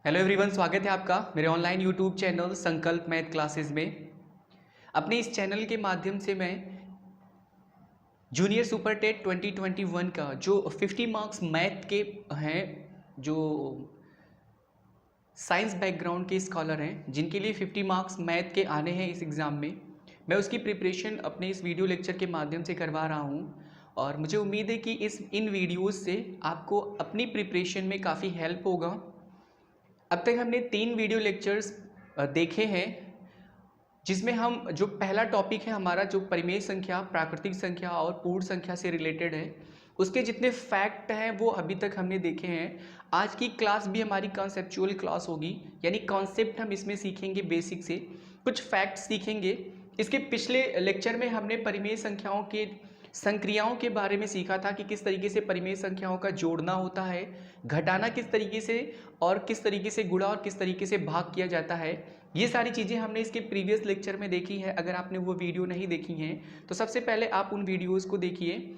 Hello everyone, स्वागत है आपका मेरे ऑनलाइन यूट्यूब चैनल संकल्प मैथ क्लासेस में। अपने इस चैनल के माध्यम से मैं जूनियर सुपर टेट 2021 का जो 50 मार्क्स मैथ के हैं, जो साइंस बैकग्राउंड के स्कॉलर हैं, जिनके लिए 50 मार्क्स मैथ के आने हैं इस एग्ज़ाम में, मैं उसकी प्रिपरेशन अपने इस वीडियो लेक्चर के माध्यम से करवा रहा हूँ। और मुझे उम्मीद है कि इन वीडियोज़ से आपको अपनी प्रिपरेशन में काफ़ी हेल्प होगा। अब तक हमने 3 वीडियो लेक्चर्स देखे हैं, जिसमें हम जो पहला टॉपिक है हमारा, जो परिमेय संख्या, प्राकृतिक संख्या और पूर्ण संख्या से रिलेटेड है, उसके जितने फैक्ट हैं वो अभी तक हमने देखे हैं। आज की क्लास भी हमारी कॉन्सेप्चुअल क्लास होगी, यानी कॉन्सेप्ट हम इसमें सीखेंगे, बेसिक से कुछ फैक्ट सीखेंगे। इसके पिछले लेक्चर में हमने परिमेय संख्याओं के संक्रियाओं के बारे में सीखा था कि किस तरीके से परिमेय संख्याओं का जोड़ना होता है, घटाना किस तरीके से, और किस तरीके से गुणा और किस तरीके से भाग किया जाता है। ये सारी चीज़ें हमने इसके प्रीवियस लेक्चर में देखी है। अगर आपने वो वीडियो नहीं देखी हैं तो सबसे पहले आप उन वीडियोज़ को देखिए,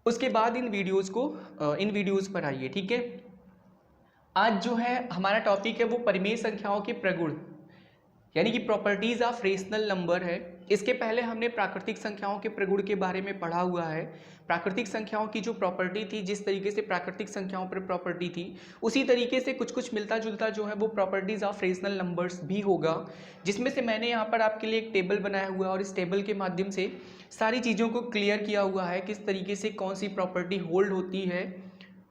उसके बाद इन वीडियोज़ पर आइए। ठीक है, आज जो है हमारा टॉपिक है वो परिमेय संख्याओं के प्रगुण, यानी कि प्रॉपर्टीज ऑफ रेशनल नंबर है। इसके पहले हमने प्राकृतिक संख्याओं के प्रगुण के बारे में पढ़ा हुआ है। प्राकृतिक संख्याओं की जो प्रॉपर्टी थी, जिस तरीके से प्राकृतिक संख्याओं पर प्रॉपर्टी थी, उसी तरीके से कुछ कुछ मिलता जुलता जो है वो प्रॉपर्टीज ऑफ रेशनल नंबर्स भी होगा, जिसमें से मैंने यहाँ पर आपके लिए एक टेबल बनाया हुआ है और इस टेबल के माध्यम से सारी चीज़ों को क्लियर किया हुआ है, किस तरीके से कौन सी प्रॉपर्टी होल्ड होती है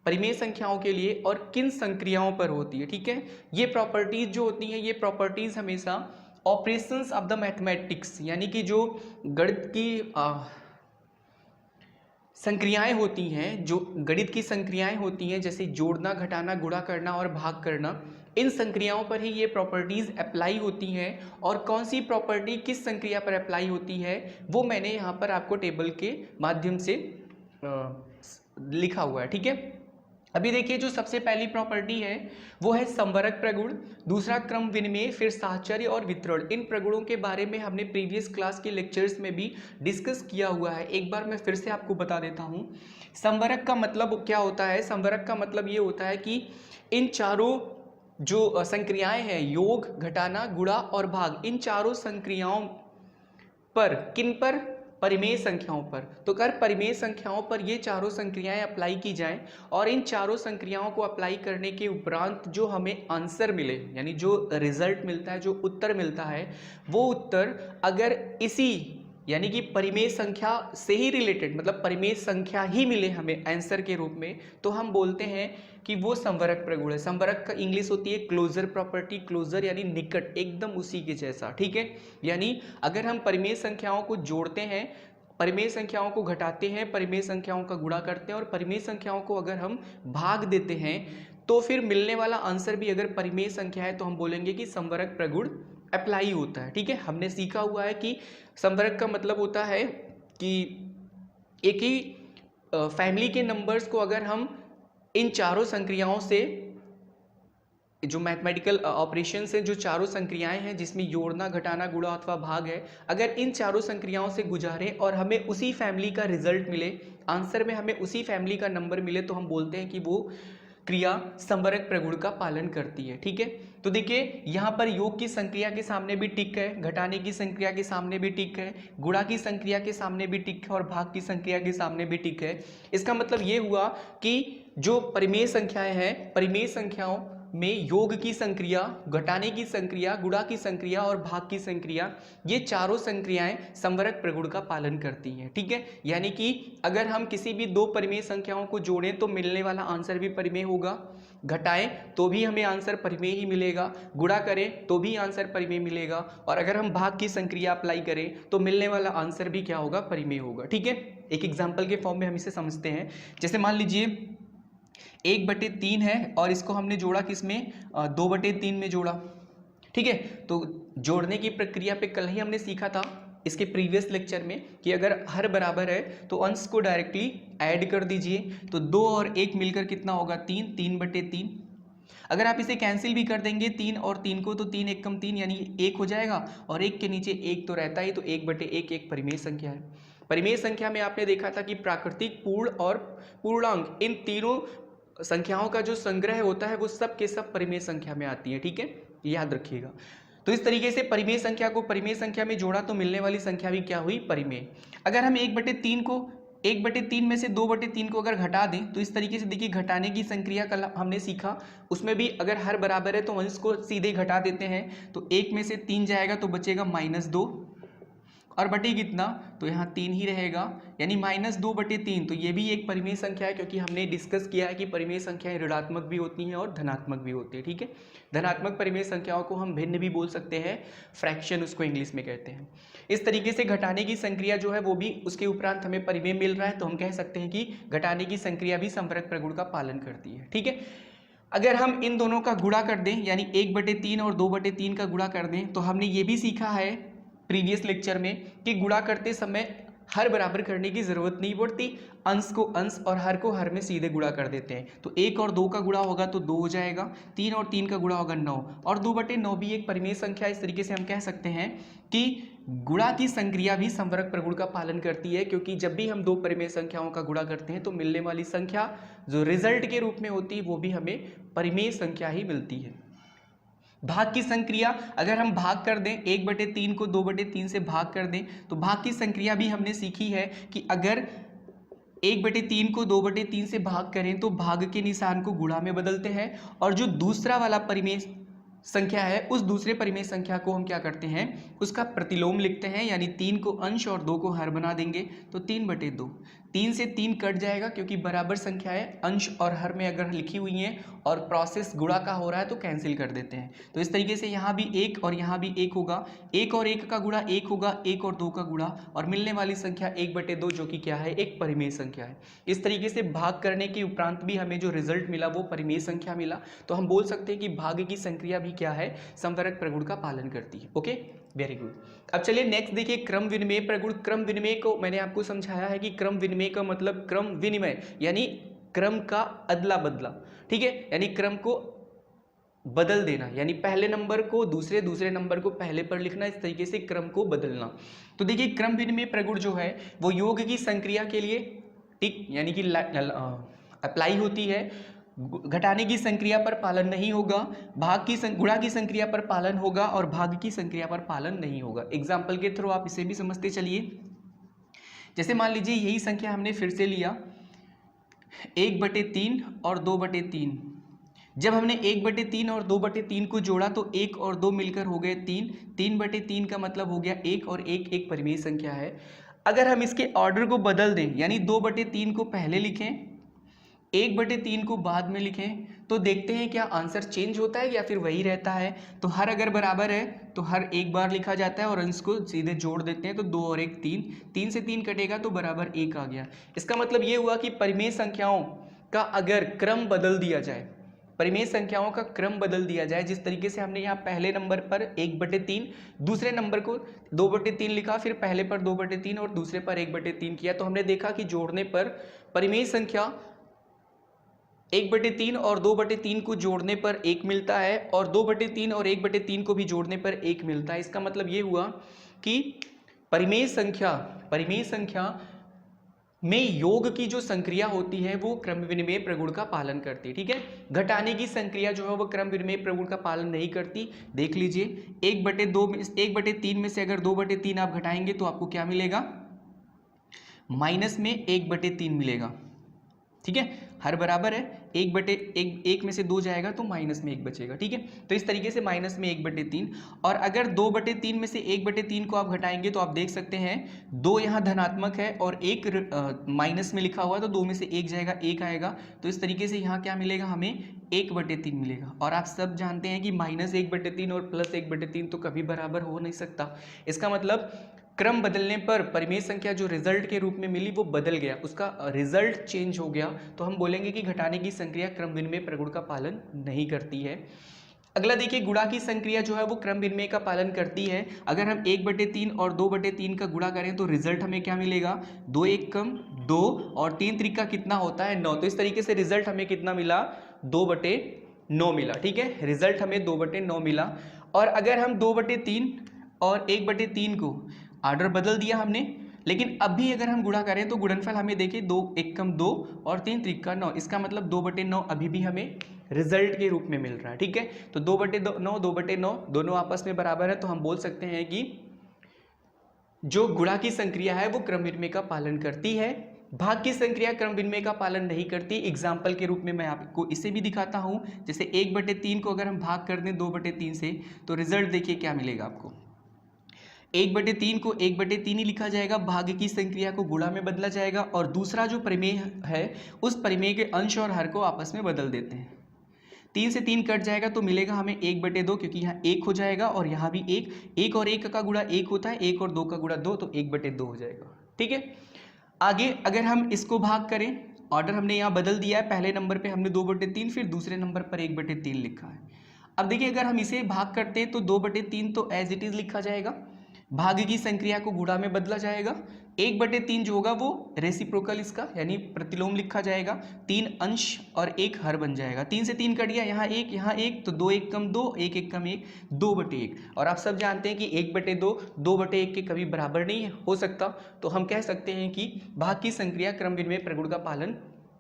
परिमेय संख्याओं के लिए और किन संक्रियाओं पर होती है। ठीक है, ये प्रॉपर्टीज जो होती हैं, ये प्रॉपर्टीज हमेशा ऑपरेशंस ऑफ द मैथमेटिक्स, यानी कि जो गणित की संक्रियाएं होती हैं, जो गणित की संक्रियाएं होती हैं, जैसे जोड़ना, घटाना, गुणा करना और भाग करना, इन संक्रियाओं पर ही ये प्रॉपर्टीज अप्लाई होती हैं। और कौन सी प्रॉपर्टी किस संक्रिया पर अप्लाई होती है वो मैंने यहाँ पर आपको टेबल के माध्यम से लिखा हुआ है। ठीक है, अभी देखिए, जो सबसे पहली प्रॉपर्टी है वो है संवरक प्रगुण, दूसरा क्रम विनिमय, फिर साहचर्य और वितरण। इन प्रगुणों के बारे में हमने प्रीवियस क्लास के लेक्चर्स में भी डिस्कस किया हुआ है। एक बार मैं फिर से आपको बता देता हूँ। संवरक का मतलब क्या होता है? संवरक का मतलब ये होता है कि इन चारों जो संक्रियाएं हैं, योग, घटाना, गुणा और भाग, इन चारों संक्रियाओं पर, किन पर? परिमेय संख्याओं पर। तो अगर परिमेय संख्याओं पर ये चारों संक्रियाएं अप्लाई की जाएं और इन चारों संक्रियाओं को अप्लाई करने के उपरांत जो हमें आंसर मिले, यानी जो रिजल्ट मिलता है, जो उत्तर मिलता है, वो उत्तर अगर इसी यानी कि परिमेय संख्या से ही रिलेटेड, मतलब परिमेय संख्या ही मिले हमें आंसर के रूप में, तो हम बोलते हैं कि वो संवरक प्रगुण है। संवरक का इंग्लिश होती है क्लोजर प्रॉपर्टी। क्लोजर यानी निकट, एकदम उसी के जैसा। ठीक है, यानी अगर हम परिमेय संख्याओं को जोड़ते हैं, परिमेय संख्याओं को घटाते हैं, परिमेय संख्याओं का गुणा करते हैं और परिमेय संख्याओं को अगर हम भाग देते हैं, तो फिर मिलने वाला आंसर भी अगर परिमेय संख्या है तो हम बोलेंगे कि संवरक प्रगुण अप्लाई होता है। ठीक है, हमने सीखा हुआ है कि संवरक का मतलब होता है कि एक ही फैमिली के नंबर्स को अगर हम इन चारों संक्रियाओं से, जो मैथमेटिकल ऑपरेशंस हैं, जो चारों संक्रियाएं हैं जिसमें जोड़ना, घटाना, गुणा अथवा भाग है, अगर इन चारों संक्रियाओं से गुजारें और हमें उसी फैमिली का रिजल्ट मिले, आंसर में हमें उसी फैमिली का नंबर मिले, तो हम बोलते हैं कि वो क्रिया संवरक प्रगुण का पालन करती है। ठीक है, तो देखिए यहाँ पर योग की संक्रिया के सामने भी टिक है, घटाने की संक्रिया के सामने भी टिक है, गुणा की संक्रिया के सामने भी टिक है और भाग की संक्रिया के सामने भी टिक है। इसका मतलब ये हुआ कि जो परिमेय संख्याएं हैं, परिमेय संख्याओं में योग की संक्रिया, घटाने की संक्रिया, गुणा की संक्रिया और भाग की संक्रिया, ये चारों संक्रियाएं संवरक प्रगुण का पालन करती हैं। ठीक है, यानी कि अगर हम किसी भी दो परिमेय संख्याओं को जोड़ें तो मिलने वाला आंसर भी परिमेय होगा, घटाएं तो भी हमें आंसर परिमेय ही मिलेगा, गुणा करें तो भी आंसर परिमेय मिलेगा, और अगर हम भाग की संक्रिया अप्लाई करें तो मिलने वाला आंसर भी क्या होगा? परिमेय होगा। ठीक है, एक एग्जाम्पल के फॉर्म में हम इसे समझते हैं। जैसे मान लीजिए 1/3 है और इसको हमने जोड़ा किसमें? 2/3 में जोड़ा। ठीक है, तो जोड़ने की प्रक्रिया पे कल ही हमने सीखा था इसके प्रीवियस लेक्चर में कि अगर हर बराबर है तो अंश को डायरेक्टली ऐड कर दीजिए, तो 2 और 1 मिलकर कितना होगा? 3, 3/3। अगर आप इसे कैंसिल भी कर देंगे 3 और 3 को, तो 3 1 कम 3 यानी 1 हो जाएगा, और 1 के नीचे 1 तो रहता ही, तो 1/1 एक परिमेय संख्या है। परिमेय संख्या में आपने देखा था कि प्राकृतिक, पूर्ण और पूर्णांक, इन तीनों संख्याओं का जो संग्रह होता है वो सब के सब परिमेय संख्या में आती है, ठीक है, याद रखिएगा। तो इस तरीके से परिमेय संख्या को परिमेय संख्या में जोड़ा तो मिलने वाली संख्या भी क्या हुई, परिमेय। अगर हम 1/3 को 1/3 में से 2/3 को अगर घटा दें तो इस तरीके से देखिए, घटाने की संक्रिया कल हमने सीखा, उसमें भी अगर हर बराबर है तो अंश को सीधे घटा देते हैं, तो 1 में से 3 जाएगा तो बचेगा -2 और बटे कितना, तो यहाँ 3 ही रहेगा, यानी -2/3। तो ये भी एक परिमेय संख्या है, क्योंकि हमने डिस्कस किया है कि परिमेय संख्याएं ऋणात्मक भी होती हैं और धनात्मक भी होती है, ठीक है। धनात्मक परिमेय संख्याओं को हम भिन्न भी बोल सकते हैं, फ्रैक्शन उसको इंग्लिश में कहते हैं। इस तरीके से घटाने की संक्रिया जो है वो भी उसके उपरांत हमें परिमेय मिल रहा है, तो हम कह सकते हैं कि घटाने की संक्रिया भी संवरक प्रगुण का पालन करती है, ठीक है। अगर हम इन दोनों का गुणा कर दें, यानी 1/3 और 2/3 का गुणा कर दें, तो हमने ये भी सीखा है प्रीवियस लेक्चर में कि गुणा करते समय हर बराबर करने की जरूरत नहीं पड़ती, अंश को अंश और हर को हर में सीधे गुणा कर देते हैं। तो 1 और 2 का गुणा होगा तो 2 हो जाएगा, 3 और 3 का गुणा होगा 9, और 2/9 भी एक परिमेय संख्या। इस तरीके से हम कह सकते हैं कि गुणा की संक्रिया भी संवरक प्रगुण का पालन करती है, क्योंकि जब भी हम दो परिमेय संख्याओं का गुणा करते हैं तो मिलने वाली संख्या जो रिजल्ट के रूप में होती है वो भी हमें परिमेय संख्या ही मिलती है। भाग की संक्रिया, अगर हम भाग कर दें 1/3 को 2/3 से भाग कर दें, तो भाग की संक्रिया भी हमने सीखी है कि अगर 1/3 को 2/3 से भाग करें तो भाग के निशान को गुणा में बदलते हैं, और जो दूसरा वाला परिमेय संख्या है उस दूसरे परिमेय संख्या को हम क्या करते हैं, उसका प्रतिलोम लिखते हैं, यानी 3 को अंश और 2 को हर बना देंगे, तो 3/2। 3 से 3 कट जाएगा, क्योंकि बराबर संख्याएं अंश और हर में अगर लिखी हुई हैं और प्रोसेस गुणा का हो रहा है तो कैंसिल कर देते हैं। तो इस तरीके से यहाँ भी 1 और यहाँ भी 1 होगा, 1 और 1 का गुणा 1 होगा, 1 और 2 का गुणा, और मिलने वाली संख्या 1/2 जो कि क्या है, एक परिमेय संख्या है। इस तरीके से भाग करने के उपरांत भी हमें जो रिजल्ट मिला वो परिमेय संख्या मिला, तो हम बोल सकते हैं कि भाग की संक्रिया भी क्या है, संवरक प्रगुण का पालन करती है। Okay, very good. अब चलिए नेक्स्ट देखिए, क्रम विनिमय प्रगुण। क्रम विनिमय को मैंने आपको समझाया है कि क्रम विनिमय का मतलब क्रम विनिमय यानी क्रम का अदला बदला, ठीक है, यानी क्रम को बदल देना, यानी पहले नंबर को दूसरे, दूसरे नंबर को पहले पर लिखना, इस तरीके से क्रम को बदलना। तो देखिए क्रम विनिमय प्रगुण जो है वो योग की संक्रिया के लिए, ठीक, यानी कि अप्लाई होती है, घटाने की संक्रिया पर पालन नहीं होगा, भाग की गुणा की संक्रिया पर पालन होगा, और भाग की संक्रिया पर पालन नहीं होगा। एग्जाम्पल के थ्रू आप इसे भी समझते चलिए। जैसे मान लीजिए यही संख्या हमने फिर से लिया 1/3 और 2/3। जब हमने 1/3 और 2/3 को जोड़ा तो 1 और 2 मिलकर हो गए 3, 3/3 का मतलब हो गया 1, और 1 एक परिमेय संख्या है। अगर हम इसके ऑर्डर को बदल दें, यानी 2/3 को पहले लिखें, 1/3 को बाद में लिखें, तो देखते हैं क्या आंसर चेंज होता है या फिर वही रहता है। तो हर अगर बराबर है तो हर एक बार लिखा जाता है और अंश को सीधे जोड़ देते हैं, तो 2 और 1 3, 3 से 3 कटेगा तो बराबर 1 आ गया। इसका मतलब ये हुआ कि परिमेय संख्याओं का अगर क्रम बदल दिया जाए, परिमेय संख्याओं का क्रम बदल दिया जाए, जिस तरीके से हमने यहाँ पहले नंबर पर 1/3, दूसरे नंबर को 2/3 लिखा, फिर पहले पर 2/3 और दूसरे पर 1/3 किया, तो हमने देखा कि जोड़ने पर परिमेय संख्या 1/3 और 2/3 को जोड़ने पर 1 मिलता है, और 2/3 और 1/3 को भी जोड़ने पर 1 मिलता है। इसका मतलब ये हुआ कि परिमेय संख्या में योग की जो संक्रिया होती है वो क्रम विनिमय प्रगुण का पालन करती है, ठीक है। घटाने की संक्रिया जो है वो क्रम विनिमय प्रगुण का पालन नहीं करती। देख लीजिए 1/3 में से अगर 2/3 आप घटाएंगे तो आपको क्या मिलेगा, माइनस में 1/3 मिलेगा, ठीक है, हर बराबर है, 1 में से 2 जाएगा तो माइनस में 1 बचेगा, ठीक है। तो इस तरीके से माइनस में 1/3, और अगर 2/3 में से 1/3 को आप घटाएंगे तो आप देख सकते हैं 2 यहाँ धनात्मक है और 1 माइनस में लिखा हुआ है, तो 2 में से 1 जाएगा, 1 आएगा, तो इस तरीके से यहाँ क्या मिलेगा, हमें 1/3 मिलेगा। और आप सब जानते हैं कि -1/3 और +1/3 तो कभी बराबर हो नहीं सकता। इसका मतलब क्रम बदलने पर परिमेय संख्या जो रिजल्ट के रूप में मिली वो बदल गया, उसका रिजल्ट चेंज हो गया, तो हम बोलेंगे कि घटाने की संक्रिया क्रम विनिमय प्रगुण का पालन नहीं करती है। अगला देखिए, गुणा की संक्रिया जो है वो क्रम विनिमय का पालन करती है। अगर हम 1/3 और 2/3 का गुणा करें तो रिजल्ट हमें क्या मिलेगा, 2 1 कम 2 और 3 3 कितना होता है 9, तो इस तरीके से रिजल्ट हमें कितना मिला, 2/9 मिला, ठीक है, रिजल्ट हमें 2/9 मिला। और अगर हम 2/3 और 1/3 को ऑर्डर बदल दिया हमने, लेकिन अभी अगर हम गुणा करें तो गुणनफल हमें देखिए 2 एकम 2 और 3 त्रिका 9, इसका मतलब 2/9 अभी भी हमें रिजल्ट के रूप में मिल रहा है। ठीक है, तो 2/9 2/9 दोनों आपस में बराबर है, तो हम बोल सकते हैं कि जो गुणा की संक्रिया है वो क्रम विनिमय का पालन करती है, भाग की संक्रिया क्रम विनिमय का पालन नहीं करती। एग्जाम्पल के रूप में मैं आपको इसे भी दिखाता हूं, जैसे 1/3 को अगर हम भाग कर दें 2/3 से तो रिजल्ट देखिए क्या मिलेगा आपको। 1/3 को 1/3 ही लिखा जाएगा, भाग की संक्रिया को गुणा में बदला जाएगा और दूसरा जो परिमेय है उस परिमेय के अंश और हर को आपस में बदल देते हैं। 3 से 3 कट जाएगा तो मिलेगा हमें 1/2, क्योंकि यहाँ 1 हो जाएगा और यहाँ भी 1 और 1 का गुणा 1 होता है, 1 और 2 का गुणा 2, तो 1/2 हो जाएगा। ठीक है, आगे अगर हम इसको भाग करें, ऑर्डर हमने यहाँ बदल दिया है, पहले नंबर पे हमने 2/3 फिर दूसरे नंबर पर 1/3 लिखा है। अब देखिए अगर हम इसे भाग करते हैं तो 2/3 तो एज इट इज लिखा जाएगा, भाग की संक्रिया को गुणा में बदला जाएगा, 1/3 जो होगा वो रेसिप्रोकल इसका यानी प्रतिलोम लिखा जाएगा, 3 अंश और 1 हर बन जाएगा। 3 से 3 कट गया, यहाँ 1 तो 2 1 कम 2, 1 1 कम 1, 2/1। और आप सब जानते हैं कि 1/2 2/1 के कभी बराबर नहीं हो सकता, तो हम कह सकते हैं कि भाग की संक्रिया क्रम विनिमय प्रगुण का पालन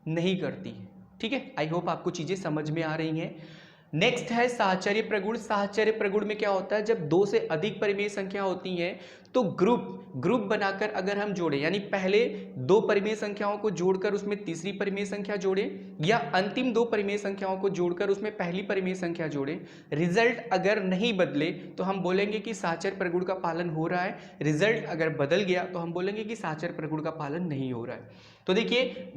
नहीं करती है। ठीक है, आई होप आपको चीजें समझ में आ रही हैं। नेक्स्ट है साहचर्य प्रगुण। साहचर्य प्रगुण में क्या होता है, जब 2 से अधिक परिमेय संख्या होती है तो ग्रुप बनाकर अगर हम जोड़ें, यानी पहले 2 परिमेय संख्याओं को जोड़कर उसमें तीसरी परिमेय संख्या जोड़ें या अंतिम 2 परिमेय संख्याओं को जोड़कर उसमें पहली परिमेय संख्या जोड़ें, रिजल्ट अगर नहीं बदले तो हम बोलेंगे कि साहचर्य प्रगुण का पालन हो रहा है, रिजल्ट अगर बदल गया तो हम बोलेंगे कि साहचर्य प्रगुण का पालन नहीं हो रहा है। तो देखिए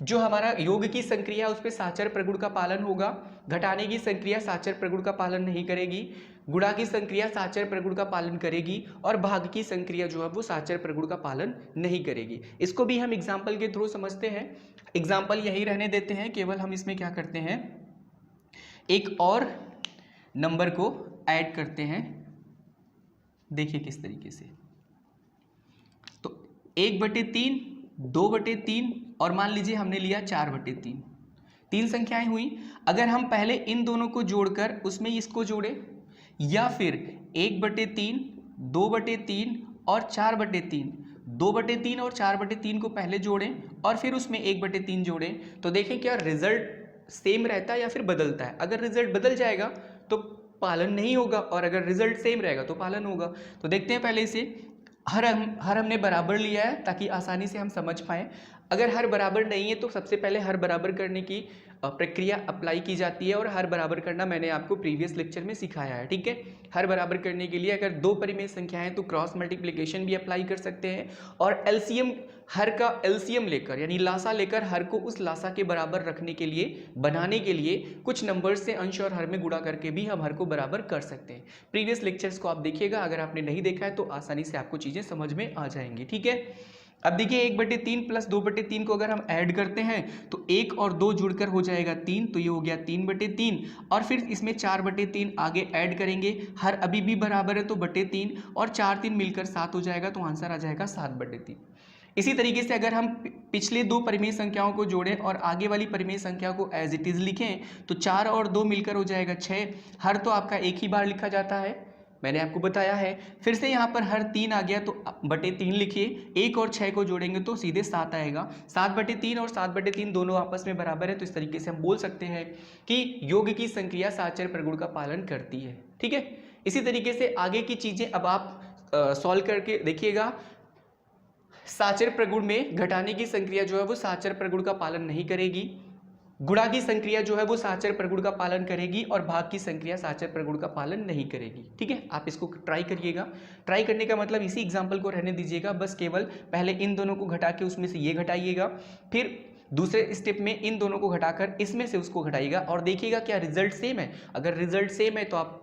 जो हमारा योग की संक्रिया है उस पर साहचर्य प्रगुण का पालन होगा, घटाने की संक्रिया साहचर्य प्रगुण का पालन नहीं करेगी, गुणा की संक्रिया साहचर्य प्रगुण का पालन करेगी और भाग की संक्रिया जो है वो साहचर्य प्रगुण का पालन नहीं करेगी। इसको भी हम एग्जाम्पल के थ्रू समझते हैं, एग्जाम्पल यही रहने देते हैं, केवल हम इसमें क्या करते हैं एक और नंबर को ऐड करते हैं। देखिए किस तरीके से, तो 1/3 2/3 और मान लीजिए हमने लिया 4/3, 3 संख्याएं हुई। अगर हम पहले इन दोनों को जोड़कर उसमें इसको जोड़े या फिर 1/3 2/3 और 4/3, 2/3 और 4/3 को पहले जोड़ें और फिर उसमें 1/3 जोड़ें, तो देखें क्या रिजल्ट सेम रहता है या फिर बदलता है। अगर रिजल्ट बदल जाएगा तो पालन नहीं होगा और अगर रिजल्ट सेम रहेगा तो पालन होगा। तो देखते हैं पहले इसे, हर हमने बराबर लिया है ताकि आसानी से हम समझ पाएं। अगर हर बराबर नहीं है तो सबसे पहले हर बराबर करने की प्रक्रिया अप्लाई की जाती है और हर बराबर करना मैंने आपको प्रीवियस लेक्चर में सिखाया है। ठीक है, हर बराबर करने के लिए अगर 2 परिमेय संख्याएं तो क्रॉस मल्टीप्लिकेशन भी अप्लाई कर सकते हैं और एलसीएम, हर का एलसीएम लेकर यानी लासा लेकर हर को उस लासा के बराबर रखने के लिए, बनाने के लिए कुछ नंबर्स से अंश और हर में गुणा करके भी हम हर को बराबर कर सकते हैं। प्रीवियस लेक्चर्स को आप देखिएगा, अगर आपने नहीं देखा है तो आसानी से आपको चीजें समझ में आ जाएंगी। ठीक है, अब देखिए 1/3 प्लस 2/3 को अगर हम ऐड करते हैं तो 1 और 2 जुड़कर हो जाएगा 3, तो ये हो गया 3/3 और फिर इसमें 4/3 आगे ऐड करेंगे, हर अभी भी बराबर है तो 3 और 4 3 मिलकर 7 हो जाएगा, तो आंसर आ जाएगा 7/3। इसी तरीके से अगर हम पिछले 2 परिमेय संख्याओं को जोड़ें और आगे वाली परिमेय संख्या को एज इट इज लिखें तो 4 और 2 मिलकर हो जाएगा 6, हर तो आपका एक ही बार लिखा जाता है, मैंने आपको बताया है। फिर से यहाँ पर हर 3 आ गया तो 3 लिखिए, 1 और 6 को जोड़ेंगे तो सीधे 7 आएगा, 7/3 और 7/3 दोनों आपस में बराबर है, तो इस तरीके से हम बोल सकते हैं कि योग की संक्रिया साहचर्य प्रगुण का पालन करती है। ठीक है, इसी तरीके से आगे की चीजें अब आप सॉल्व करके देखिएगा। साहचर्य प्रगुण में घटाने की संक्रिया जो है वो साहचर्य प्रगुण का पालन नहीं करेगी, गुणा की संक्रिया जो है वो साहचर्य प्रगुण का पालन करेगी और भाग की संक्रिया साहचर्य प्रगुण का पालन नहीं करेगी। ठीक है, आप इसको ट्राई करिएगा। ट्राई करने का मतलब इसी एग्जांपल को रहने दीजिएगा, बस केवल पहले इन दोनों को घटा के उसमें से ये घटाइएगा, फिर दूसरे स्टेप में इन दोनों को घटाकर इसमें से उसको घटाइएगा और देखिएगा क्या रिजल्ट सेम है। अगर रिजल्ट सेम है तो आप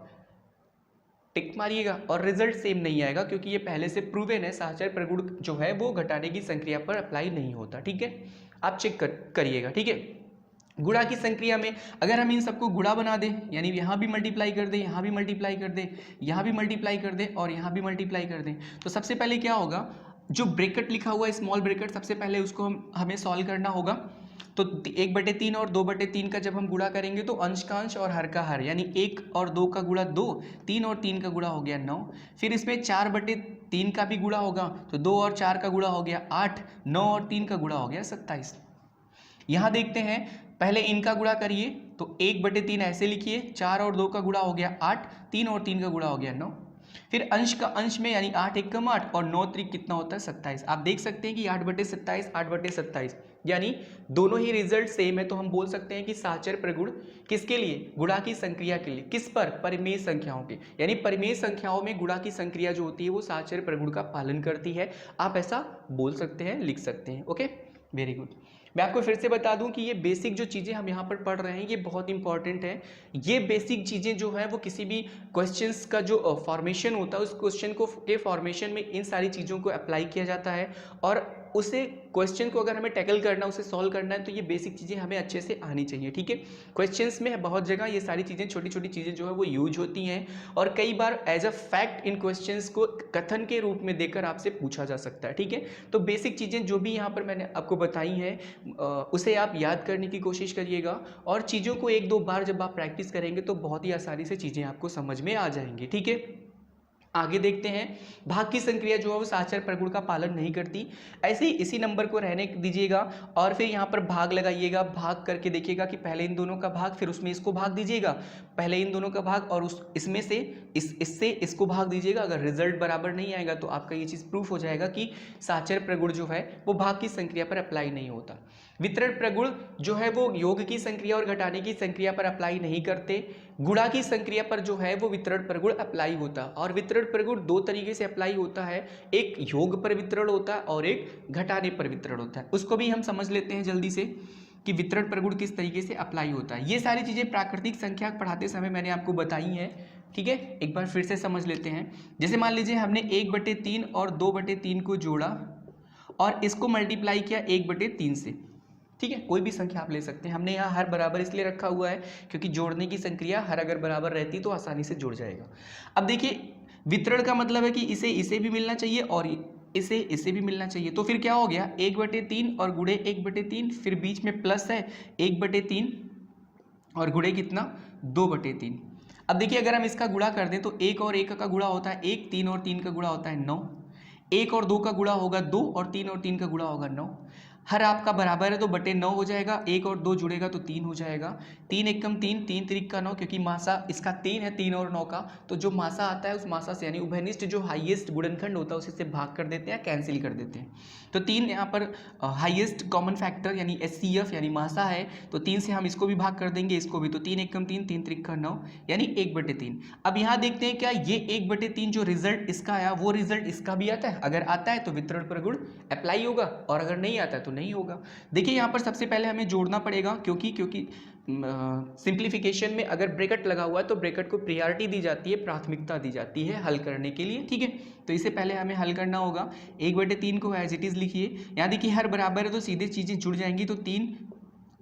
टिक मारिएगा और रिजल्ट सेम नहीं आएगा क्योंकि ये पहले से प्रूवन है, साहचर्य प्रगुण जो है वो घटाने की संक्रिया पर अप्लाई नहीं होता। ठीक है, आप चेक करिएगा। ठीक है, गुणा की संक्रिया में अगर हम इन सबको गुणा बना दें, यानी यहाँ भी मल्टीप्लाई कर दें, यहाँ भी मल्टीप्लाई कर दें, यहाँ भी मल्टीप्लाई कर दें और यहाँ भी मल्टीप्लाई कर दें, तो सबसे पहले क्या होगा, जो ब्रैकेट लिखा हुआ है स्मॉल ब्रैकेट, सबसे पहले उसको हमें सॉल्व करना होगा। तो 1/3 और 2/3 का जब हम गुणा करेंगे तो अंश का अंश और हर का हर, यानी 1 और 2 का गुणा 2, 3 और 3 का गुणा हो गया 9। फिर इसमें 4/3 का भी गुणा होगा तो 2 और 4 का गुणा हो गया 8, 9 और 3 का गुणा हो गया 27। यहाँ देखते हैं, पहले इनका गुणा करिए तो 1/3 ऐसे लिखिए, 4 और 2 का गुणा हो गया 8, 3 और 3 का गुणा हो गया 9। फिर अंश का अंश में यानी 8 × 8 और 9 × 3 कितना होता है 27। आप देख सकते हैं कि 8/27, 8/27, यानी दोनों ही रिजल्ट सेम है। तो हम बोल सकते हैं कि साचर प्रगुण किसके लिए, गुणा की संक्रिया के लिए, किस पर, परिमेय संख्याओं के, यानी परिमेय संख्याओं में गुणा की संक्रिया जो होती है वो साचर प्रगुण का पालन करती है। आप ऐसा बोल सकते हैं, लिख सकते हैं। Okay, very good. मैं आपको फिर से बता दूं कि ये बेसिक जो चीज़ें हम यहाँ पर पढ़ रहे हैं ये बहुत इंपॉर्टेंट है। ये बेसिक चीज़ें जो है वो किसी भी क्वेश्चंस का जो फॉर्मेशन होता है उस क्वेश्चन को के फॉर्मेशन में इन सारी चीज़ों को अप्लाई किया जाता है, और उसे क्वेश्चन को अगर हमें टैकल करना, उसे सॉल्व करना है तो ये बेसिक चीज़ें हमें अच्छे से आनी चाहिए। ठीक है, क्वेश्चंस में बहुत जगह ये सारी चीज़ें, छोटी छोटी चीज़ें जो है वो यूज होती हैं, और कई बार एज अ फैक्ट इन क्वेश्चंस को कथन के रूप में देकर आपसे पूछा जा सकता है। ठीक है, तो बेसिक चीज़ें जो भी यहाँ पर मैंने आपको बताई हैं उसे आप याद करने की कोशिश करिएगा, और चीज़ों को 1-2 बार जब आप प्रैक्टिस करेंगे तो बहुत ही आसानी से चीज़ें आपको समझ में आ जाएंगी। ठीक है, आगे देखते हैं। भाग की संक्रिया जो है वो साचर प्रगुण का पालन नहीं करती। ऐसे ही इसी नंबर को रहने दीजिएगा और फिर यहाँ पर भाग लगाइएगा, भाग करके देखिएगा कि पहले इन दोनों का भाग, फिर उसमें इसको भाग दीजिएगा, पहले इन दोनों का भाग और इसमें से इससे इसको भाग दीजिएगा। अगर रिजल्ट बराबर नहीं आएगा तो आपका ये चीज़ प्रूफ हो जाएगा कि साचर प्रगुण जो है वो भाग की संक्रिया पर अप्लाई नहीं होता। वितरण प्रगुण जो है वो योग की संक्रिया और घटाने की संक्रिया पर अप्लाई नहीं करते। गुणा की संक्रिया पर जो है वो वितरण प्रगुण अप्लाई होता है, और वितरण प्रगुण 2 तरीके से अप्लाई होता है, एक योग पर वितरण होता है और एक घटाने पर वितरण होता है। उसको भी हम समझ लेते हैं जल्दी से कि वितरण प्रगुण किस तरीके से अप्लाई होता है। ये सारी चीज़ें प्राकृतिक संख्या पढ़ाते समय मैंने आपको बताई हैं। ठीक है, एक बार फिर से समझ लेते हैं। जैसे मान लीजिए हमने 1/3 और 2/3 को जोड़ा और इसको मल्टीप्लाई किया 1/3 से। ठीक है, कोई भी संख्या आप ले सकते हैं। हमने यहाँ हर बराबर इसलिए रखा हुआ है क्योंकि जोड़ने की संक्रिया हर अगर बराबर रहती तो आसानी से जुड़ जाएगा। अब देखिए, वितरण का मतलब है कि इसे भी मिलना चाहिए और इसे भी मिलना चाहिए। तो फिर क्या हो गया, 1/3 और गुणे 1/3, फिर बीच में प्लस है 1/3 और गुणे कितना 2/3। अब देखिए, अगर हम इसका गुणा कर दें तो 1 और 1 का गुणा होता है 1, 3 और 3 का गुणा होता है 9, 1 और 2 का गुणा होगा 2 और 3 का गुणा होगा 9। हर आपका बराबर है तो बटे 9 हो जाएगा, 1 और 2 जुड़ेगा तो 3 हो जाएगा। 3 एकम 3, 3 त्रिक का 9, क्योंकि मासा इसका 3 है, 3 और 9 का, तो जो मासा आता है उस मासा से यानी उभयनिष्ठ जो हाईएस्ट गुणनखंड होता है उसी से भाग कर देते हैं, कैंसिल कर देते हैं। तो 3 यहाँ पर हाईएस्ट कॉमन फैक्टर यानी HCF यानी मासा है, तो 3 से हम इसको भी भाग कर देंगे, इसको भी। तो 3 एकम 3, 3 त्रिक का 9 यानी 1/3। अब यहाँ देखते हैं क्या ये 1/3 जो रिजल्ट इसका आया वो रिजल्ट इसका भी आता है। अगर आता है तो वितरण प्रगुण अप्लाई होगा, और अगर नहीं आता है तो नहीं होगा। देखिए, यहाँ पर सबसे पहले हमें जोड़ना पड़ेगा, क्योंकि सिंप्लीफिकेशन में अगर ब्रैकेट लगा हुआ है तो ब्रैकेट को प्रायोरिटी दी जाती है, प्राथमिकता दी जाती है हल करने के लिए। ठीक है, तो इसे पहले हमें हल करना होगा। 1/3 को एज इट इज़ लिखिए, यहाँ देखिए हर बराबर है तो सीधे चीज़ें जुड़ जाएंगी, तो 3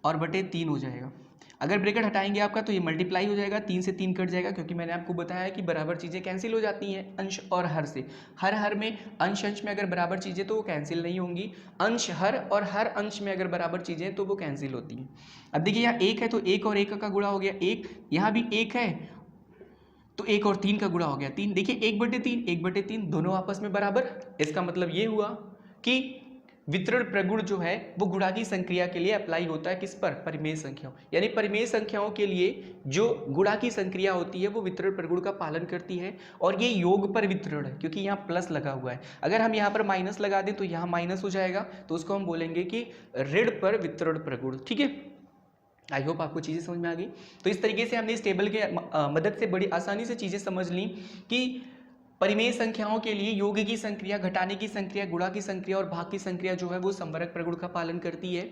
और बटे 3 हो जाएगा। अगर ब्रैकेट हटाएंगे आपका तो ये मल्टीप्लाई हो जाएगा, 3 से 3 कट जाएगा, क्योंकि मैंने आपको बताया कि बराबर चीज़ें कैंसिल हो जाती हैं अंश और हर से। हर में अंश में अगर बराबर चीज़ें तो वो कैंसिल नहीं होंगी, अंश हर और हर अंश में अगर बराबर चीज़ें तो वो कैंसिल होती हैं। अब देखिए, यहाँ 1 है तो 1 और 1 का गुणा हो गया 1, यहाँ भी 1 है तो 1 और 3 का गुणा हो गया 3। देखिए, 1/3 दोनों आपस में बराबर। इसका मतलब ये हुआ कि वितरण प्रगुण जो है वो गुणा की संक्रिया के लिए अप्लाई होता है, किस पर, परिमेय संख्याओं, यानी परिमेय संख्याओं के लिए जो गुणा की संक्रिया होती है वो वितरण प्रगुण का पालन करती है। और ये योग पर वितरण है क्योंकि यहाँ प्लस लगा हुआ है। अगर हम यहाँ पर माइनस लगा दें तो यहाँ माइनस हो जाएगा, तो उसको हम बोलेंगे कि ऋण पर वितरण प्रगुण। ठीक है, आई होप आपको चीज़ें समझ में आ गई। तो इस तरीके से हमने इस टेबल के मदद से बड़ी आसानी से चीज़ें समझ ली कि परिमेय संख्याओं के लिए योग की संक्रिया, घटाने की संक्रिया, गुणा की संक्रिया और भाग की संक्रिया जो है वो संवरक प्रगुण का पालन करती है,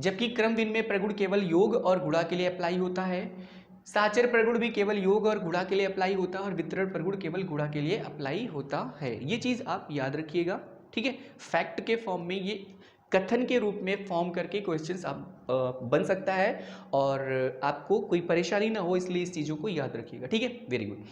जबकि क्रम विनिमय प्रगुण केवल योग और गुणा के लिए अप्लाई होता है। साचर प्रगुण भी केवल योग और गुणा के लिए अप्लाई होता है, और वितरण प्रगुण केवल गुणा के लिए अप्लाई होता है। ये चीज़ आप याद रखिएगा। ठीक है, फैक्ट के फॉर्म में, ये कथन के रूप में फॉर्म करके क्वेश्चंस आप बन सकता है और आपको कोई परेशानी ना हो, इसलिए इस चीज़ों को याद रखिएगा। ठीक है, वेरी गुड।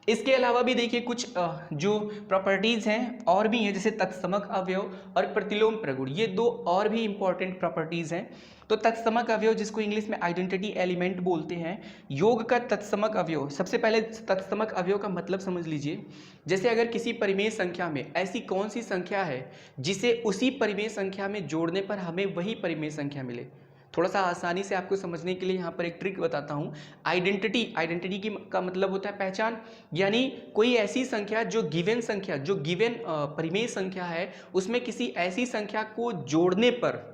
इसके अलावा भी देखिए कुछ जो प्रॉपर्टीज़ हैं और भी हैं, जैसे तत्समक अवयव और प्रतिलोम प्रगुण, ये दो और भी इंपॉर्टेंट प्रॉपर्टीज़ हैं। तो तत्समक अवयव, जिसको इंग्लिश में आइडेंटिटी एलिमेंट बोलते हैं, योग का तत्समक अवयव। सबसे पहले तत्समक अवयव का मतलब समझ लीजिए। जैसे अगर किसी परिमेय संख्या में ऐसी कौन सी संख्या है जिसे उसी परिमेय संख्या में जोड़ने पर हमें वही परिमेय संख्या मिले। थोड़ा सा आसानी से आपको समझने के लिए यहाँ पर एक ट्रिक बताता हूँ। आइडेंटिटी की का मतलब होता है पहचान, यानी कोई ऐसी संख्या जो गिवन संख्या, जो गिवन परिमेय संख्या है, उसमें किसी ऐसी संख्या को जोड़ने पर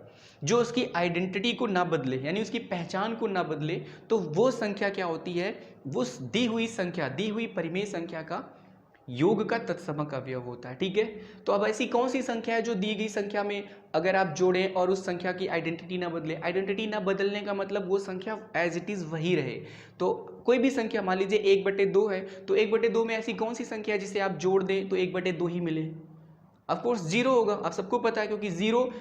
जो उसकी आइडेंटिटी को ना बदले, यानी उसकी पहचान को ना बदले, तो वो संख्या क्या होती है, वो दी हुई संख्या, दी हुई परिमेय संख्या का योग का तत्समक अवयव होता है। ठीक है, तो अब ऐसी कौन सी संख्या है जो दी गई संख्या में अगर आप जोड़ें और उस संख्या की आइडेंटिटी ना बदले। आइडेंटिटी ना बदलने का मतलब वो संख्या एज इट इज़ वही रहे। तो कोई भी संख्या, मान लीजिए 1/2 है, तो 1/2 में ऐसी कौन सी संख्या है जिसे आप जोड़ दें तो 1/2 ही मिले। ऑफकोर्स जीरो होगा, आप सबको पता है, क्योंकि जीरो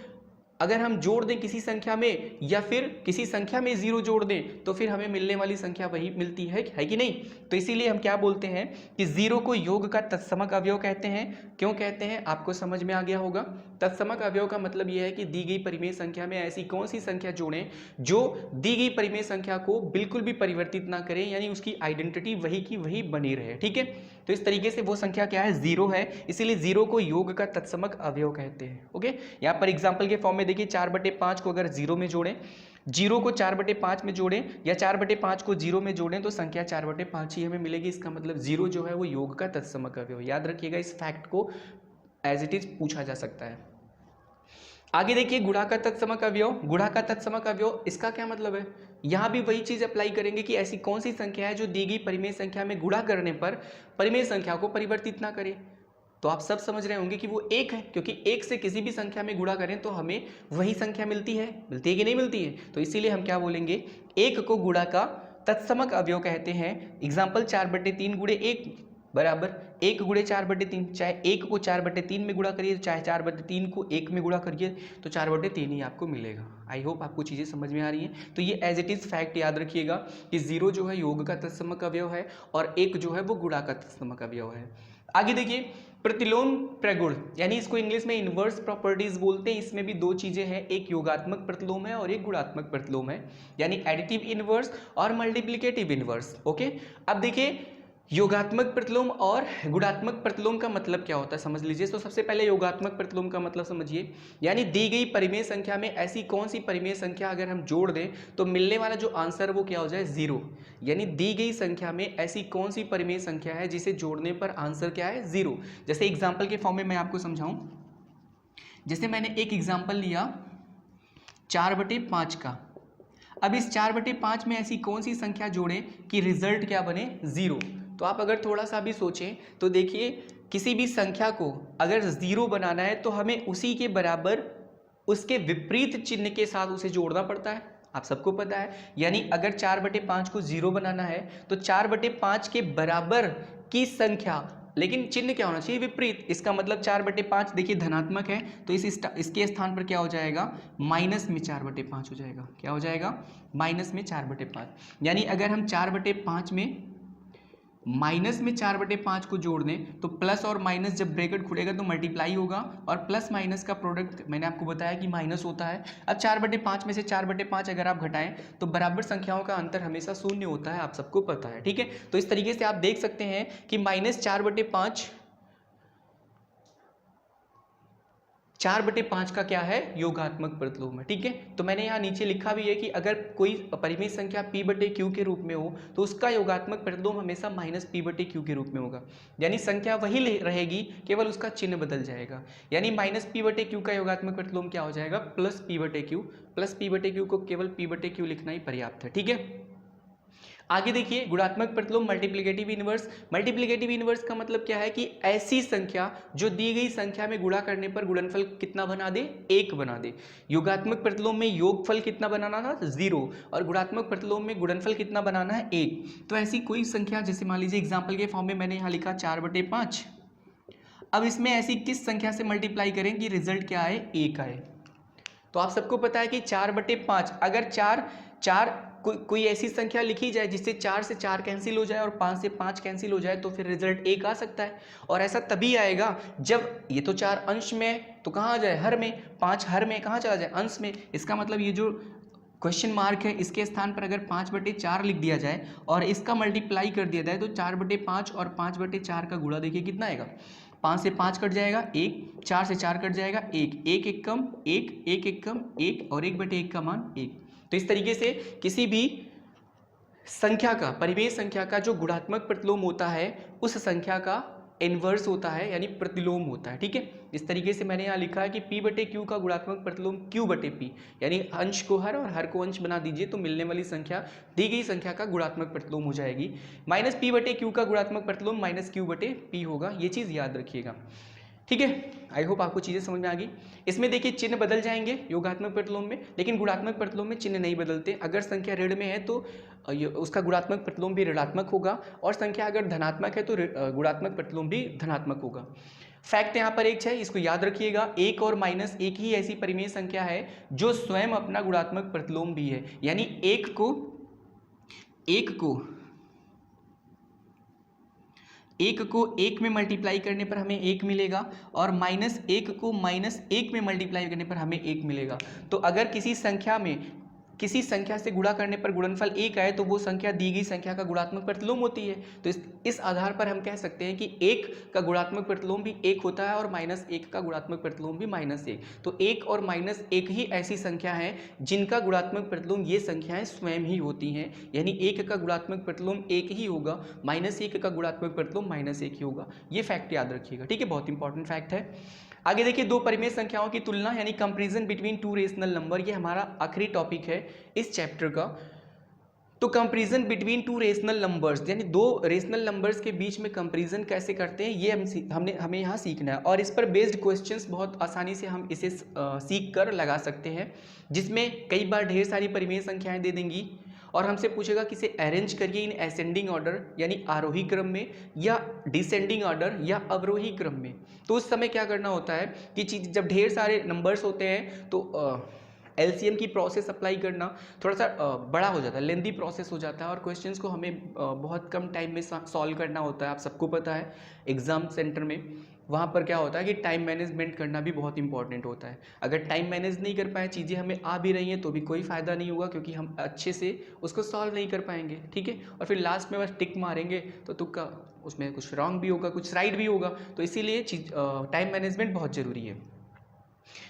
अगर हम जोड़ दें किसी संख्या में या फिर किसी संख्या में जीरो जोड़ दें तो फिर हमें मिलने वाली संख्या वही मिलती है कि नहीं। तो इसीलिए हम क्या बोलते हैं कि जीरो को योग का तत्समक अवयव कहते हैं। क्यों कहते हैं, आपको समझ में आ गया होगा। तत्समक अवयव का मतलब यह है कि दी गई परिमेय संख्या में ऐसी कौन सी संख्या जोड़ें जो दी गई परिमेय संख्या को बिल्कुल भी परिवर्तित ना करें, यानी उसकी आइडेंटिटी वही की वही बनी रहे। ठीक है, तो इस तरीके से वो संख्या क्या है, जीरो है, इसीलिए जीरो को योग का तत्समक अवयव कहते हैं। ओके, यहाँ पर एग्जाम्पल के फॉर्म में देखिए 4/5 को अगर जीरो में जोड़ें, जीरो को 4/5 में जोड़ें या 4/5 को जीरो में जोड़ें तो संख्या 4/5 ही हमें मिलेगी। इसका मतलब जीरो जो है वो योग का तत्समक अवयव। याद रखिएगा, इस फैक्ट को एज इट इज पूछा जा सकता है। आगे देखिए गुणा का तत्समक अवयव। गुणा का तत्समक अवयव, इसका क्या मतलब है, यहां भी वही चीज अप्लाई करेंगे कि ऐसी कौन सी संख्या है जो दी गई परिमेय संख्या में गुणा करने पर परिमेय संख्या को परिवर्तित ना करे। तो आप सब समझ रहे होंगे कि वो एक है, क्योंकि एक से किसी भी संख्या में गुणा करें तो हमें वही संख्या मिलती है कि नहीं मिलती है। तो इसीलिए हम क्या बोलेंगे, एक को गुणा का तत्समक अवयव कहते हैं। एग्जाम्पल 4/3 गुणे 1 बराबर 1 गुणे 4/3। चाहे 1 को 4/3 में गुणा करिए, चाहे 4/3 को 1 में गुणा करिए, तो 4/3 ही आपको मिलेगा। आई होप आपको चीज़ें समझ में आ रही हैं। तो ये एज इट इज़ फैक्ट याद रखिएगा कि जीरो जो है योग का तत्समक अवयव है और एक जो है वो गुणा का तत्समक अवयव है। आगे देखिए प्रतिलोम प्रगुण, यानी इसको इंग्लिश में इनवर्स प्रॉपर्टीज बोलते हैं। इसमें भी दो चीजें हैं, एक योगात्मक प्रतिलोम है और एक गुणात्मक प्रतिलोम है, यानी एडिटिव इनवर्स और मल्टीप्लिकेटिव इनवर्स। ओके, अब देखिए योगात्मक प्रतिलोम और गुणात्मक प्रतिलोम का मतलब क्या होता है समझ लीजिए। तो सबसे पहले योगात्मक प्रतिलोम का मतलब समझिए, यानी दी गई परिमेय संख्या में ऐसी कौन सी परिमेय संख्या अगर हम जोड़ दें तो मिलने वाला जो आंसर वो क्या हो जाए, जीरो। यानी दी गई संख्या में ऐसी कौन सी परिमेय संख्या है जिसे जोड़ने पर आंसर क्या है, जीरो। जैसे एग्जाम्पल के फॉर्म में मैं आपको समझाऊं, जैसे मैंने एक एग्जाम्पल लिया 4/5 का। अब इस 4/5 में ऐसी कौन सी संख्या जोड़ें कि रिजल्ट क्या बने, जीरो। तो आप अगर थोड़ा सा भी सोचें तो देखिए किसी भी संख्या को अगर जीरो बनाना है तो हमें उसी के बराबर उसके विपरीत चिन्ह के साथ उसे जोड़ना पड़ता है, आप सबको पता है। यानी अगर 4/5 को जीरो बनाना है तो 4/5 के बराबर की संख्या, लेकिन चिन्ह क्या होना चाहिए, विपरीत। इसका मतलब 4/5 देखिए धनात्मक है तो इसके स्थान पर क्या हो जाएगा, माइनस में 4/5 हो जाएगा। क्या हो जाएगा, माइनस में 4/5। यानी अगर हम 4/5 में माइनस में 4/5 को जोड़ दें तो प्लस और माइनस जब ब्रैकेट खुलेगा तो मल्टीप्लाई होगा और प्लस माइनस का प्रोडक्ट मैंने आपको बताया कि माइनस होता है। अब 4/5 में से 4/5 अगर आप घटाएं तो बराबर संख्याओं का अंतर हमेशा शून्य होता है, आप सबको पता है। ठीक है, तो इस तरीके से आप देख सकते हैं कि -4/5 4/5 का क्या है, योगात्मक प्रतिलोम है। ठीक है, तो मैंने यहाँ नीचे लिखा भी है कि अगर कोई परिमेय संख्या p/q के रूप में हो तो उसका योगात्मक प्रतिलोम हमेशा -p/q के रूप में होगा। यानी संख्या वही रहेगी, केवल उसका चिन्ह बदल जाएगा। यानी -p/q का योगात्मक प्रतिलोम क्या हो जाएगा, +p/q। +p/q को केवल p/q लिखना ही पर्याप्त है। ठीक है, आगे देखिए गुणात्मक प्रतिलोम मल्टीप्लिकेटिव इनवर्स। मल्टीप्लिकेटिव इनवर्स का मतलब क्या है कि ऐसी संख्या जो दी गई संख्या में गुणा करने पर गुणनफल कितना बना दे, 1 बना दे। योगात्मक प्रतिलोम में योगफल कितना बनाना था, 0, और गुणात्मक प्रतिलोम में गुणनफल कितना बनाना है, 1। तो ऐसी कोई संख्या, जैसे मान लीजिए एग्जाम्पल के फॉर्म में मैंने यहाँ लिखा 4/5। अब इसमें ऐसी किस संख्या से मल्टीप्लाई करें कि रिजल्ट क्या आए, 1 आए। तो आप सबको पता है कि 4/5, अगर कोई ऐसी संख्या लिखी जाए जिससे 4 से 4 कैंसिल हो जाए और 5 से 5 कैंसिल हो जाए तो फिर रिजल्ट 1 आ सकता है। और ऐसा तभी आएगा जब ये तो 4 अंश में है तो कहाँ आ जाए, हर में, 5 हर में कहाँ चला जाए, अंश में। इसका मतलब ये जो क्वेश्चन मार्क है इसके स्थान पर अगर 5/4 लिख दिया जाए और इसका मल्टीप्लाई कर दिया जाए तो 4/5 और 5/4 का गुणा देखिए कितना आएगा। 5 से 5 कट जाएगा 1, 4 से 4 कट जाएगा 1, 1 1 कम 1, 1 1 कम 1 और 1/1 का मान 1। तो इस तरीके से किसी भी संख्या का, परिमेय संख्या का जो गुणात्मक प्रतिलोम होता है उस संख्या का इनवर्स होता है यानी प्रतिलोम होता है। ठीक है, इस तरीके से मैंने यहाँ लिखा है कि P/Q का गुणात्मक प्रतिलोम Q/P, यानी अंश को हर और हर को अंश बना दीजिए तो मिलने वाली संख्या दी गई संख्या का गुणात्मक प्रतिलोम हो जाएगी। -P/Q का गुणात्मक प्रतिलोम -Q/P होगा, ये चीज़ याद रखिएगा। ठीक है, आई होप आपको चीज़ें समझ में आ गई। इसमें देखिए चिन्ह बदल जाएंगे योगात्मक प्रतिलोम में, लेकिन गुणात्मक प्रतिलोम में चिन्ह नहीं बदलते। अगर संख्या ऋण में है तो उसका गुणात्मक प्रतिलोम भी ऋणात्मक होगा और संख्या अगर धनात्मक है तो गुणात्मक प्रतिलोम भी धनात्मक होगा। फैक्ट यहाँ पर एक है, इसको याद रखिएगा, 1 और -1 ही ऐसी परिमेय संख्या है जो स्वयं अपना गुणात्मक प्रतिलोम भी है, यानी 1 को 1 में मल्टीप्लाई करने पर हमें 1 मिलेगा और -1 को -1 में मल्टीप्लाई करने पर हमें 1 मिलेगा। तो अगर किसी संख्या से गुणा करने पर गुणनफल 1 आए तो वो संख्या दी गई संख्या का गुणात्मक प्रतिलोम होती है। तो इस आधार पर हम कह सकते हैं कि 1 का गुणात्मक प्रतिलोम भी 1 होता है और -1 का गुणात्मक प्रतिलोम भी -1। तो 1 और -1 ही ऐसी संख्या है जिनका गुणात्मक प्रतिलोम ये संख्याएं स्वयं ही होती हैं, यानी 1 का गुणात्मक प्रतिलोम 1 ही होगा, -1 का गुणात्मक प्रतिलोम -1 ही होगा। ये फैक्ट याद रखिएगा। ठीक है, बहुत इंपॉर्टेंट फैक्ट है। आगे देखिए, दो परिमेय संख्याओं की तुलना यानी comparison between two rational number, ये हमारा आखिरी टॉपिक है इस चैप्टर का। तो comparison between two rational numbers यानी दो रेशनल नंबर्स के बीच में कंपैरिजन कैसे करते हैं ये हमें यहाँ सीखना है और इस पर बेस्ड क्वेश्चंस बहुत आसानी से हम इसे सीख कर लगा सकते हैं, जिसमें कई बार ढेर सारी परिमेय संख्याएं दे देंगी और हमसे पूछेगा कि इसे अरेंज करिए इन असेंडिंग ऑर्डर यानी आरोही क्रम में या डिसेंडिंग ऑर्डर या अवरोही क्रम में। तो उस समय क्या करना होता है कि जब ढेर सारे नंबर्स होते हैं तो एलसीएम की प्रोसेस अप्लाई करना थोड़ा सा बड़ा हो जाता है, लेंदी प्रोसेस हो जाता है और क्वेश्चंस को हमें बहुत कम टाइम में सॉल्व करना होता है। आप सबको पता है एग्जाम सेंटर में वहाँ पर क्या होता है कि टाइम मैनेजमेंट करना भी बहुत इंपॉर्टेंट होता है। अगर टाइम मैनेज नहीं कर पाए, चीज़ें हमें आ भी रही हैं तो भी कोई फ़ायदा नहीं होगा क्योंकि हम अच्छे से उसको सॉल्व नहीं कर पाएंगे। ठीक है, और फिर लास्ट में बस टिक मारेंगे तो तुक्का उसमें कुछ रॉन्ग भी होगा, कुछ राइट भी होगा। तो इसीलिए टाइम मैनेजमेंट बहुत ज़रूरी है।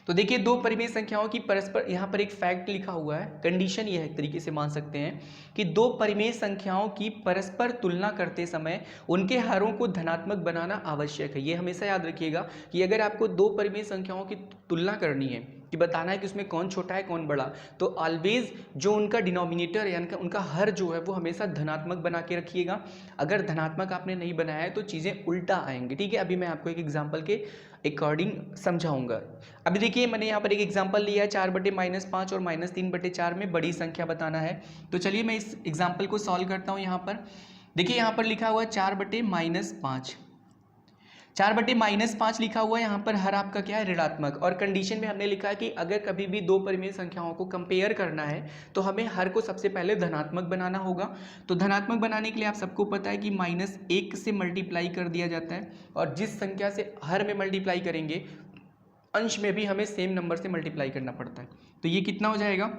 तो देखिए, दो परिमेय संख्याओं की परस्पर, यहाँ पर एक फैक्ट लिखा हुआ है, कंडीशन ये है, एक तरीके से मान सकते हैं कि दो परिमेय संख्याओं की परस्पर तुलना करते समय उनके हरों को धनात्मक बनाना आवश्यक है। ये हमेशा याद रखिएगा कि अगर आपको दो परिमेय संख्याओं की तुलना करनी है कि बताना है कि उसमें कौन छोटा है कौन बड़ा, तो ऑलवेज जो उनका डिनोमिनेटर यानी उनका हर जो है वो हमेशा धनात्मक बना के रखिएगा। अगर धनात्मक आपने नहीं बनाया है तो चीज़ें उल्टा आएंगी। ठीक है, अभी मैं आपको एक एग्जाम्पल के अकॉर्डिंग समझाऊंगा। अभी देखिए, मैंने यहाँ पर एक एग्जाम्पल लिया है 4/-5 और -3/4 में बड़ी संख्या बताना है। तो चलिए मैं इस एग्जाम्पल को सॉल्व करता हूँ। यहाँ पर देखिए, यहाँ पर लिखा हुआ है 4/-5, 4/-5 लिखा हुआ है। यहाँ पर हर आपका क्या है, ऋणात्मक, और कंडीशन में हमने लिखा है कि अगर कभी भी दो परिमेय संख्याओं को कंपेयर करना है तो हमें हर को सबसे पहले धनात्मक बनाना होगा। तो धनात्मक बनाने के लिए आप सबको पता है कि -1 से मल्टीप्लाई कर दिया जाता है और जिस संख्या से हर में मल्टीप्लाई करेंगे अंश में भी हमें सेम नंबर से मल्टीप्लाई करना पड़ता है। तो ये कितना हो जाएगा,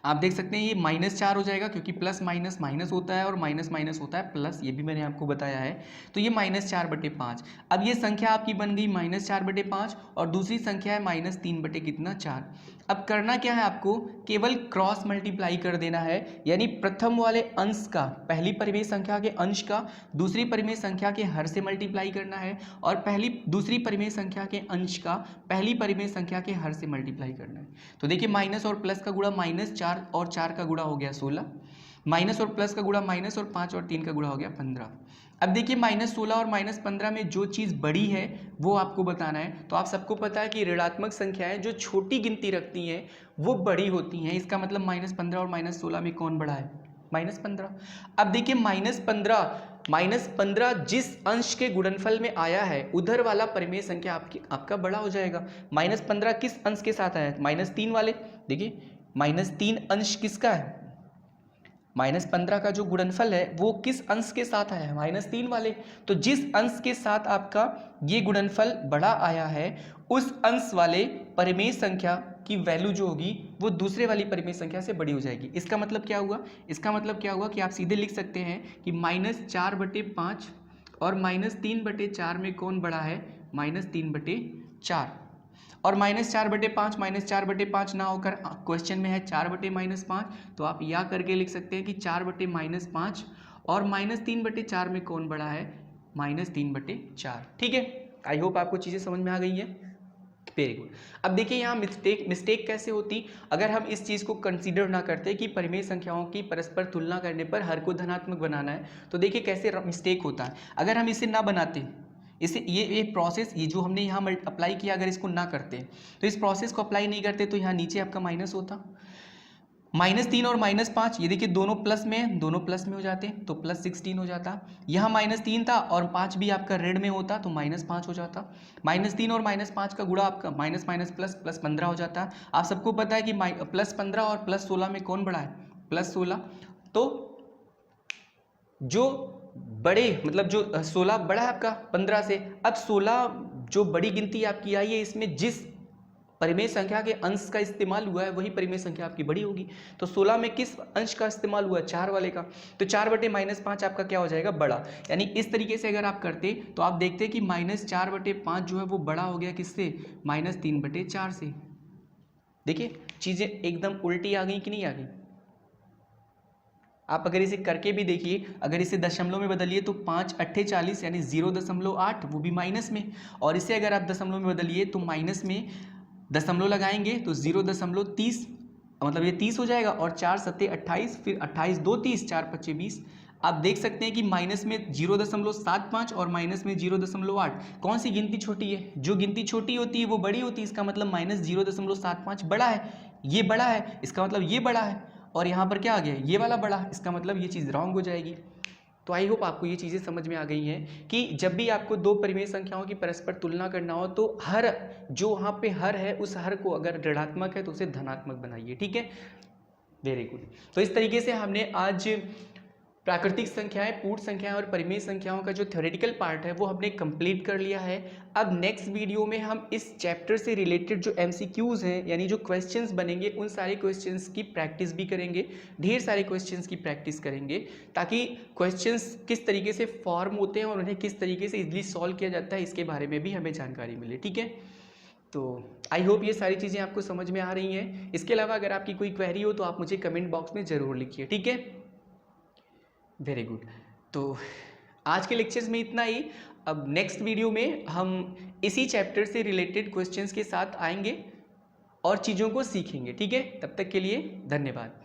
आप देख सकते हैं ये -4 हो जाएगा क्योंकि प्लस माइनस माइनस होता है और माइनस माइनस होता है प्लस, ये भी मैंने आपको बताया है। तो ये -4/5। अब ये संख्या आपकी बन गई -4/5 और दूसरी संख्या है -3/4। अब करना क्या है, आपको केवल क्रॉस मल्टीप्लाई कर देना है, यानी प्रथम वाले अंश का, पहली परिमेय संख्या के अंश का दूसरी परिमेय संख्या के हर से मल्टीप्लाई करना है और दूसरी परिमेय संख्या के अंश का पहली परिमेय संख्या के हर से मल्टीप्लाई करना है। तो देखिए, माइनस और प्लस का गुणा -4 और 4 का गुणा हो गया 16, माइनस और प्लस का गुणा माइनस और 5 और 3 का गुणा हो गया 15। अब देखिए, -16 और -15 में जो चीज़ बड़ी है वो आपको बताना है। तो आप सबको पता है कि ऋणात्मक संख्याएं जो छोटी गिनती रखती हैं वो बड़ी होती हैं। इसका मतलब -15 और -16 में कौन बड़ा है, -15। अब देखिए, -15 -15 जिस अंश के गुणनफल में आया है उधर वाला परिमेय संख्या आपका बड़ा हो जाएगा। -15 किस अंश के साथ आया है? -3 वाले। देखिए -3 अंश किसका है? -15 का जो गुणनफल है वो किस अंश के साथ आया है? -3 वाले। तो जिस अंश के साथ आपका ये गुणनफल बड़ा आया है उस अंश वाले परिमेय संख्या की वैल्यू जो होगी वो दूसरे वाली परिमेय संख्या से बड़ी हो जाएगी। इसका मतलब क्या हुआ? इसका मतलब क्या हुआ कि आप सीधे लिख सकते हैं कि -4/5 और -3/4 में कौन बड़ा है? -3/4। और -4/5 -4/5 ना होकर क्वेश्चन में है 4/-5, तो आप या करके लिख सकते हैं कि 4/-5 और -3/4 में कौन बड़ा है? -3/4। ठीक है, आई होप आपको चीज़ें समझ में आ गई हैं। Very good. अब देखिए यहाँ मिस्टेक कैसे होती अगर हम इस चीज़ को कंसीडर ना करते कि परिमेय संख्याओं की परस्पर तुलना करने पर हर को धनात्मक बनाना है। तो देखिए कैसे मिस्टेक होता है। अगर हम इसे ना बनाते, इसे ये प्रोसेस ये जो हमने यहाँ अप्लाई किया, अगर इसको ना करते तो इस प्रोसेस को अप्लाई नहीं करते तो यहाँ नीचे आपका माइनस होता। -3 और -5 ये देखिए दोनों प्लस में, दोनों प्लस में हो जाते तो +16 हो जाता। यहाँ -3 था और 5 भी आपका रेड में होता तो -5 हो जाता। -3 और -5 का गुणा आपका माइनस माइनस प्लस +15 हो जाता। आप सबको पता है कि +15 और +16 में कौन बड़ा है? +16। तो जो बड़े मतलब जो 16 बड़ा है आपका 15 से। अब 16 जो बड़ी गिनती आपकी आई है इसमें जिस परिमेय संख्या के अंश का इस्तेमाल हुआ है वही परिमेय संख्या आपकी बड़ी होगी। तो 16 में किस अंश का इस्तेमाल हुआ? 4 वाले का। तो 4/-5 आपका क्या हो जाएगा? बड़ा। यानी इस तरीके से अगर आप करते तो आप देखते कि -4/5 जो है वो बड़ा हो गया किससे? -3/4 से। देखिए चीज़ें एकदम उल्टी आ गई कि नहीं आ गई? आप अगर इसे करके भी देखिए, अगर इसे दशमलव में बदलिए तो 5×8 = 40 यानी 0.8 वो भी माइनस में। और इसे अगर आप दशमलव में बदलिए तो माइनस में दशमलव लगाएंगे तो 0.30 मतलब ये 30 हो जाएगा। और 4 × 7 = 28, फिर 28 2 30, 4 × 5 = 20। आप देख सकते हैं कि माइनस में 0.75 और माइनस में 0.8। कौन सी गिनती छोटी है? जो गिनती छोटी होती है वो बड़ी होती है। इसका मतलब -0.75 बड़ा है, ये बड़ा है, इसका मतलब ये बड़ा है। और यहाँ पर क्या आ गया? ये वाला बड़ा, इसका मतलब ये चीज़ रॉन्ग हो जाएगी। तो आई होप आपको ये चीज़ें समझ में आ गई हैं कि जब भी आपको दो परिमेय संख्याओं की परस्पर तुलना करना हो तो हर जो वहाँ पे हर है उस हर को अगर ऋणात्मक है तो उसे धनात्मक बनाइए। ठीक है, वेरी गुड। तो इस तरीके से हमने आज प्राकृतिक संख्याएं, पूर्ण संख्याएं और परिमेय संख्याओं का जो थ्योरेटिकल पार्ट है वो हमने कंप्लीट कर लिया है। अब नेक्स्ट वीडियो में हम इस चैप्टर से रिलेटेड जो एमसीक्यूज़ हैं यानी जो क्वेश्चंस बनेंगे उन सारे क्वेश्चंस की प्रैक्टिस भी करेंगे। ढेर सारे क्वेश्चंस की प्रैक्टिस करेंगे ताकि क्वेश्चंस किस तरीके से फॉर्म होते हैं और उन्हें किस तरीके से इजीली सॉल्व किया जाता है इसके बारे में भी हमें जानकारी मिले। ठीक है, तो आई होप ये सारी चीज़ें आपको समझ में आ रही हैं। इसके अलावा अगर आपकी कोई क्वेरी हो तो आप मुझे कमेंट बॉक्स में ज़रूर लिखिए। ठीक है, वेरी गुड। तो आज के लेक्चर्स में इतना ही। अब नेक्स्ट वीडियो में हम इसी चैप्टर से रिलेटेड क्वेश्चंस के साथ आएंगे और चीज़ों को सीखेंगे। ठीक है, तब तक के लिए धन्यवाद।